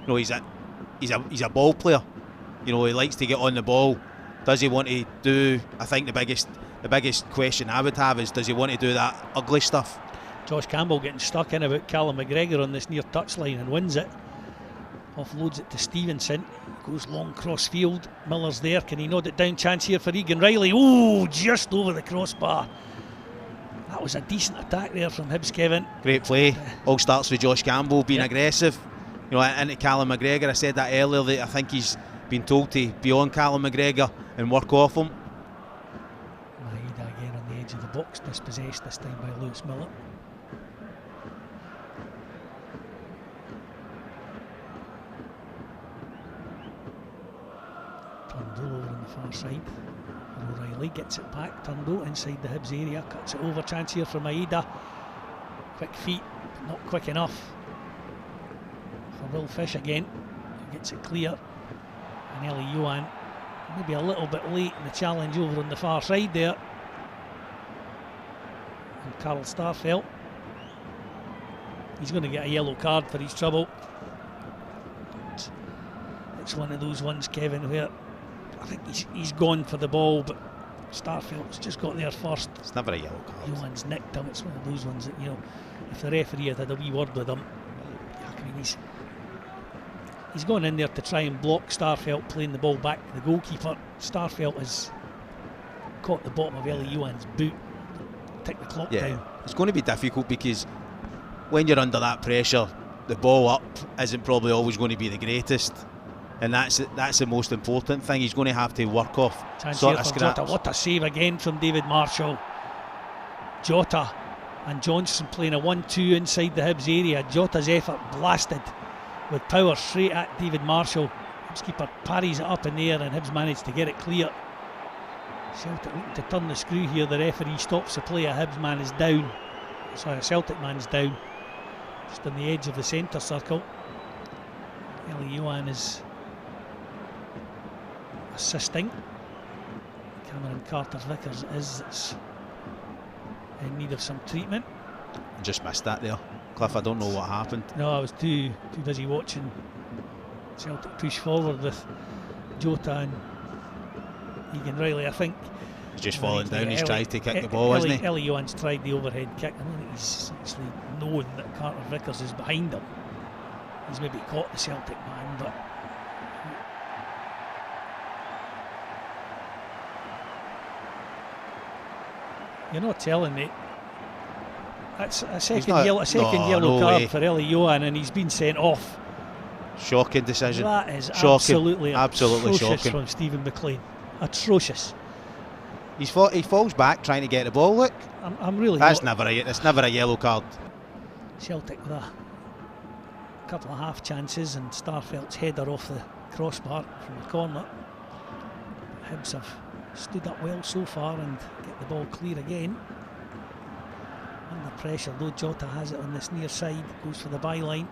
know, he's a ball player. You know, he likes to get on the ball. Does he want to do? I think the biggest question I would have is, does he want to do that ugly stuff? Josh Campbell getting stuck in about Callum McGregor on this near touchline and wins it. Offloads it to Stevenson. Goes long cross field. Miller's there. Can he nod it down? Chance here for Egan Riley. Oh, just over the crossbar. That was a decent attack there from Hibs, Kevin. Great play. All starts with Josh Campbell being aggressive. You know, into Callum McGregor. I said that earlier, that I think he's been told to be on Callum McGregor and work off him. Maeda again on the edge of the box, dispossessed this time by Lewis Miller. Turnbull over on the far side. O'Reilly gets it back. Turnbull inside the Hibs area, cuts it over. Chance here for Maeda. Quick feet, but not quick enough for Will Fish again. Gets it clear. And Eli Johan maybe a little bit late in the challenge over on the far side there. And Carl Starfelt, he's going to get a yellow card for his trouble. It's one of those ones, Kevin, where I think he's gone for the ball, but Starfelt's just got there first. It's never a yellow card. Johan's nicked him. It's one of those ones that, you know, if the referee had a wee word with him, I mean, he's gone in there to try and block Starfelt playing the ball back to the goalkeeper. Starfelt has caught the bottom of Eli Johan's boot, tick the clock down. It's going to be difficult because when you're under that pressure, the ball up isn't probably always going to be the greatest, and that's the most important thing. He's going to have to work off sort of scraps. Jota. What a save again from David Marshall. Jota and Johnson playing a 1-2 inside the Hibs area. Jota's effort blasted with power straight at David Marshall. Hibs keeper parries it up in the air and Hibs managed to get it clear. Celtic looking to turn the screw here. The referee stops the play. A Hibs man is down. Sorry, a Celtic man is down. Just on the edge of the centre circle. Eli Johan is assisting. Cameron Carter-Vickers is in need of some treatment. Just missed that there, Cliff. I don't know what happened. No, I was too busy watching Celtic push forward with Jota and Egan Riley. I think he's just fallen down. He's tried to kick the ball, isn't he? Eli Johan's tried the overhead kick. I don't think he's actually known that Carter-Vickers is behind him. He's maybe caught the Celtic man, but you're not telling me. That's a second yellow card for Eli Johan, and he's been sent off. Shocking decision. That is shocking. absolutely shocking from Stephen McLean. Atrocious. He falls back trying to get the ball. Look, I'm really. That's never a yellow card. Celtic with a couple of half chances, and Starfelt's header off the crossbar from the corner. Hibs have stood up well so far and get the ball clear again. Under pressure though, Jota has it on this near side, goes for the byline,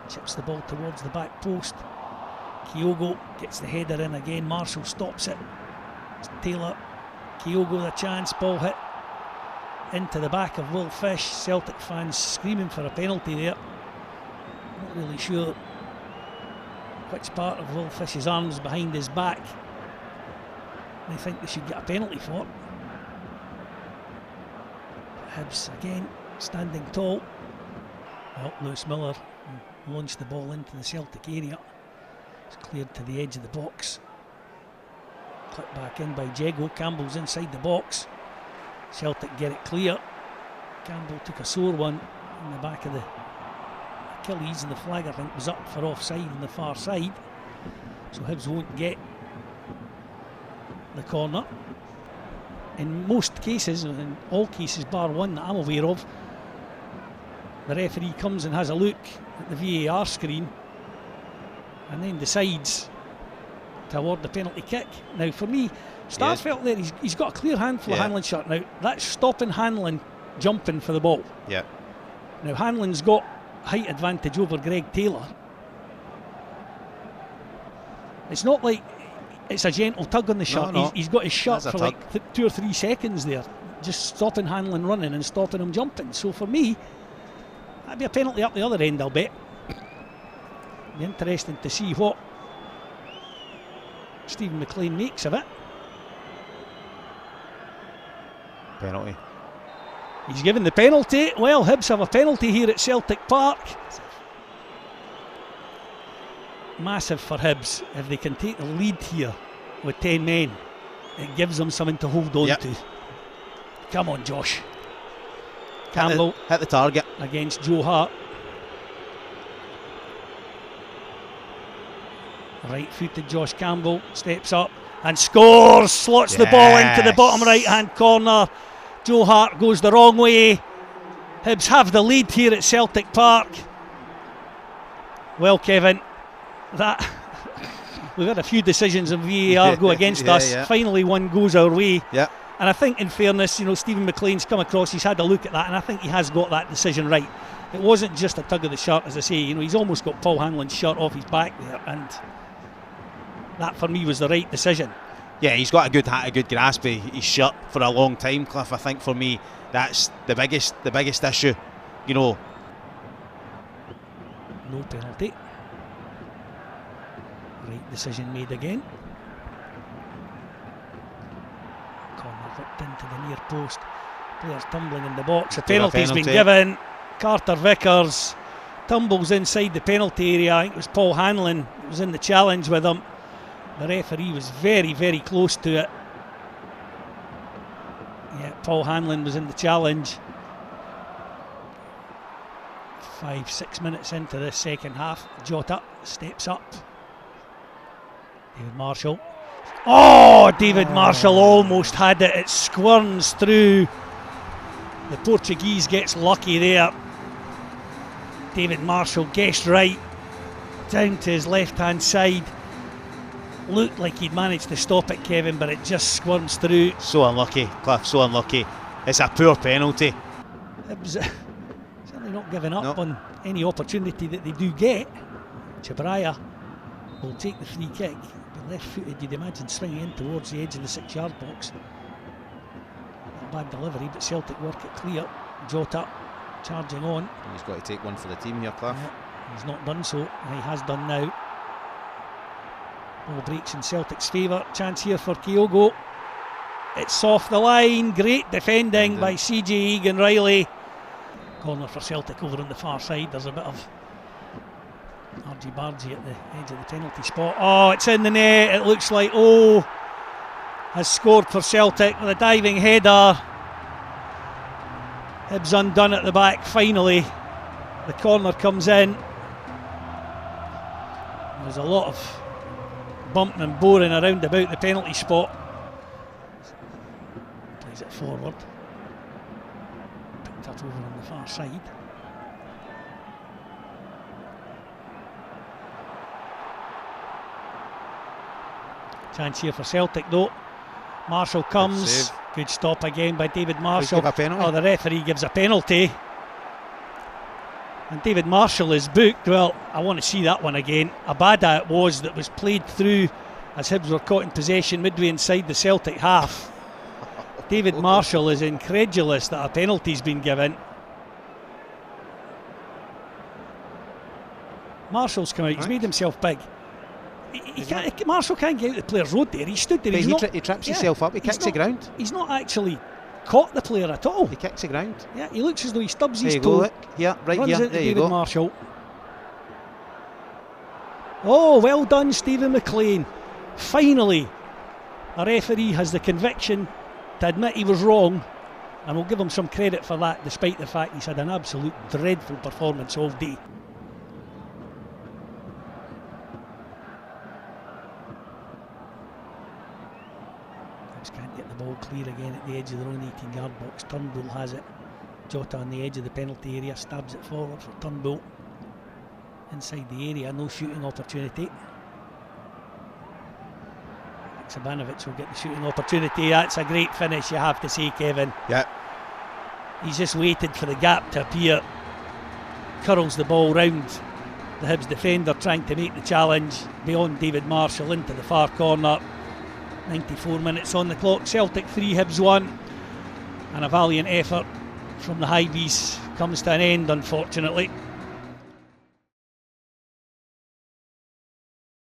chips the ball towards the back post. Kyogo gets the header in again. Marshall stops it. It's Taylor. Kyogo the chance, ball hit into the back of Will Fish. Celtic fans screaming for a penalty there. Not really sure which part of Will Fish's arms behind his back they think they should get a penalty for. Hibs again standing tall. Well, Lewis Miller launched the ball into the Celtic area. It's cleared to the edge of the box. Clipped back in by Jego. Campbell's inside the box. Celtic get it clear. Campbell took a sore one in the back of the Achilles, and the flag I think was up for offside on the far side. So Hibs won't get the corner. In most cases, in all cases bar one that I'm aware of, the referee comes and has a look at the VAR screen and then decides to award the penalty kick. Now for me, Starfelt there, he's got a clear handful of Hanlon shot. Now that's stopping Hanlon jumping for the ball. Yeah. Now Hanlon's got height advantage over Greg Taylor. It's not like it's a gentle tug on the shirt. No. He's got his shirt for like 2 or 3 seconds there, just stopping Hanlon running and stopping him jumping. So for me, that'd be a penalty up the other end, I'll bet. Be interesting to see what Stephen McLean makes of it. Penalty. He's given the penalty. Well, Hibs have a penalty here at Celtic Park. Massive for Hibs if they can take the lead here with 10 men. It gives them something to hold on to. Come on, Josh. Campbell hit the target against Joe Hart. Right-footed Josh Campbell steps up and scores. Slots the ball into the bottom right-hand corner. Joe Hart goes the wrong way. Hibs have the lead here at Celtic Park. Well, Kevin, that we've had a few decisions in VAR go against us. Finally, one goes our way. And I think, in fairness, you know, Stephen McLean's come across. He's had a look at that, and I think he has got that decision right. It wasn't just a tug of the shirt, as I say. You know, he's almost got Paul Hanlon's shirt off his back there, and that for me was the right decision. Yeah, he's got a good grasp of his shirt for a long time, Cliff. I think for me that's the biggest issue. You know. No penalty. Right decision made again. Corner whipped into the near post. Players tumbling in the box. A penalty's been given. Carter Vickers tumbles inside the penalty area. I think it was Paul Hanlon who was in the challenge with him. The referee was very, very close to it. Yeah, Paul Hanlon was in the challenge. 5-6 minutes into the second half. Jota steps up. David Marshall. Oh, David Marshall almost had it. It squirms through. The Portuguese gets lucky there. David Marshall guessed right. Down to his left-hand side. Looked like he'd managed to stop it, Kevin, but it just squirms through. So unlucky, Cliff, so unlucky. It's a poor penalty. Hibs certainly not giving up on any opportunity that they do get. Chabraya will take the free kick. Be left-footed, you'd imagine, swinging in towards the edge of the 6-yard box. Not a bad delivery, but Celtic work it clear. Jota charging on. He's got to take one for the team here, Cliff. He's not done so, he has done now. Ball breaks in Celtic's favour. Chance here for Kyogo. It's off the line. Great defending by CJ Egan-Riley. Corner for Celtic over on the far side. There's a bit of argy-bargy at the edge of the penalty spot. Oh, it's in the net. It looks like has scored for Celtic with a diving header. Hibs undone at the back finally. The corner comes in. There's a lot of bumping and boring around about the penalty spot. Plays it forward. Picked up over on the far side. Chance here for Celtic though. Marshall comes. Good stop again by David Marshall. Oh, the referee gives a penalty. And David Marshall is booked. Well, I want to see that one again. Abada it was that was played through as Hibs were caught in possession midway inside the Celtic half. David Marshall is incredulous that a penalty's been given. Marshall's come out, he's made himself big. Marshall can't get out the player's road there. He stood there. He trips himself up, he kicks the ground. He's not actually caught the player at all. He kicks the ground. Yeah, he looks as though he stubs his toe. Go, yeah, right runs here. Into David Marshall. Oh, well done, Stephen McLean. Finally, a referee has the conviction to admit he was wrong, and we'll give him some credit for that, despite the fact he's had an absolute dreadful performance all day. Can't get the ball clear again at the edge of their own 18-yard box. Turnbull has it. Jota on the edge of the penalty area, stabs it forward for Turnbull. Inside the area, no shooting opportunity. Sabanovic will get the shooting opportunity. That's a great finish, you have to say, Kevin. Yeah. He's just waited for the gap to appear. Curls the ball round the Hibs defender, trying to make the challenge beyond David Marshall into the far corner. 94 minutes on the clock. Celtic 3, Hibs 1, and a valiant effort from the Hibs comes to an end, unfortunately.